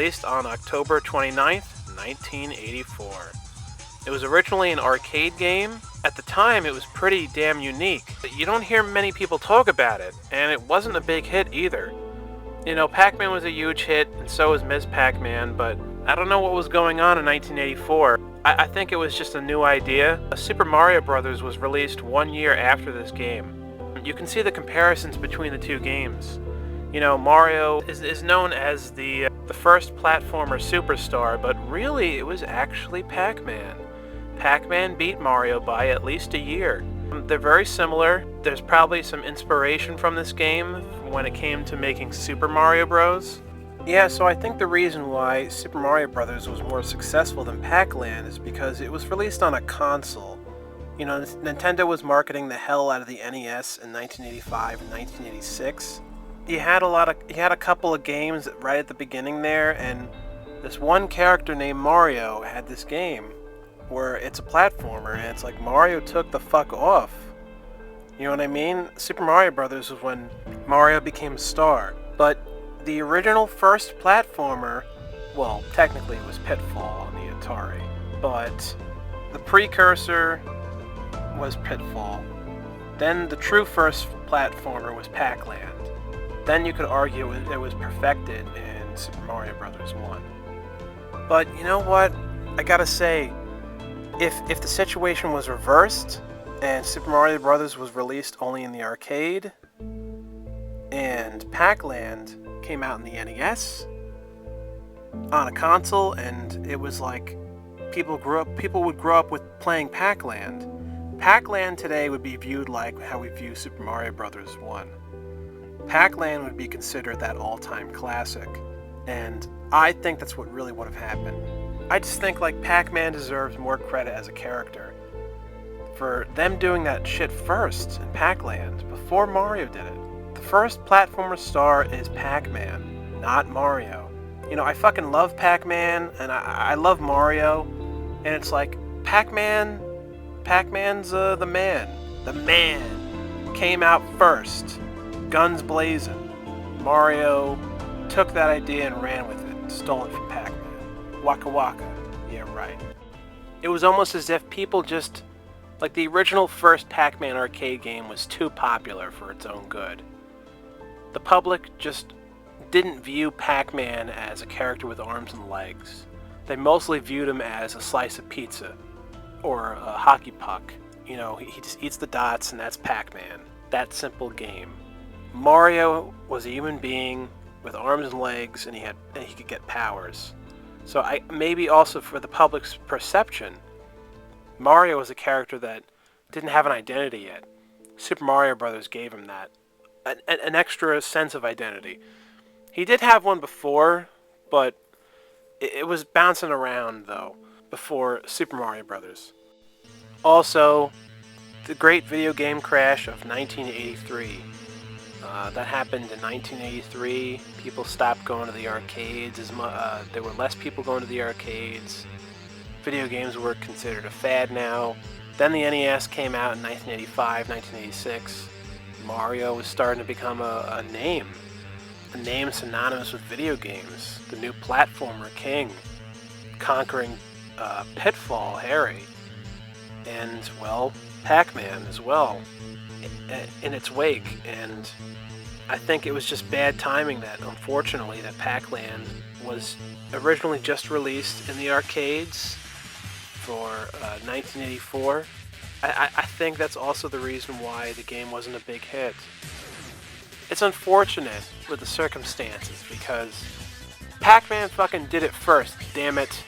released on October 29th, 1984. It was originally an arcade game. At the time, it was pretty damn unique. You don't hear many people talk about it, and it wasn't a big hit either. You know, Pac-Man was a huge hit, and so was Ms. Pac-Man, but I don't know what was going on in 1984. I think it was just a new idea. Super Mario Bros. Was released 1 year after this game. You can see the comparisons between the two games. You know, Mario is known as the first platformer superstar, but really it was actually Pac-Man. Pac-Man beat Mario by at least a year. They're very similar. There's probably some inspiration from this game when it came to making Super Mario Bros. Yeah, so I think the reason why Super Mario Bros. Was more successful than Pac-Land is because it was released on a console. You know, Nintendo was marketing the hell out of the NES in 1985 and 1986. You had a couple of games right at the beginning there, and this one character named Mario had this game where it's a platformer, and it's like Mario took the fuck off. You know what I mean? Super Mario Bros. Was when Mario became a star. But the original first platformer, well, technically it was Pitfall on the Atari, but the precursor was Pitfall. Then the true first platformer was Pac-Land. Then you could argue it was perfected in Super Mario Bros. 1. But you know what? I gotta say, if the situation was reversed, and Super Mario Bros. Was released only in the arcade, and Pac-Land came out in the NES on a console, and it was like people would grow up with playing Pac-Land. Pac-Land today would be viewed like how we view Super Mario Bros. 1. Pac-Land would be considered that all-time classic, and I think that's what really would have happened. I just think like Pac-Man deserves more credit as a character for them doing that shit first in Pac-Land before Mario did it. The first platformer star is Pac-Man, not Mario. You know, I fucking love Pac-Man, and I love Mario, and it's like, Pac-Man's the man. The man came out first, guns blazing. Mario took that idea and ran with it, stole it from Pac-Man. Waka waka, yeah right. It was almost as if people just, like the original first Pac-Man arcade game was too popular for its own good. The public just didn't view Pac-Man as a character with arms and legs. They mostly viewed him as a slice of pizza or a hockey puck. You know, he just eats the dots and that's Pac-Man. That simple game. Mario was a human being with arms and legs, and he could get powers. So maybe also for the public's perception, Mario was a character that didn't have an identity yet. Super Mario Bros. Gave him that. An extra sense of identity. He did have one before, but it was bouncing around, though, before Super Mario Bros. Also, the great video game crash of 1983. That happened in 1983. People stopped going to the arcades. There were less people going to the arcades. Video games were considered a fad now. Then the NES came out in 1985, 1986. Mario was starting to become a name synonymous with video games. The new platformer king, conquering Pitfall, Harry, and, well, Pac-Man as well in its wake. And I think it was just bad timing that, unfortunately, that Pac-Land was originally just released in the arcades for 1984. I think that's also the reason why the game wasn't a big hit. It's unfortunate with the circumstances because Pac-Man fucking did it first, damn it.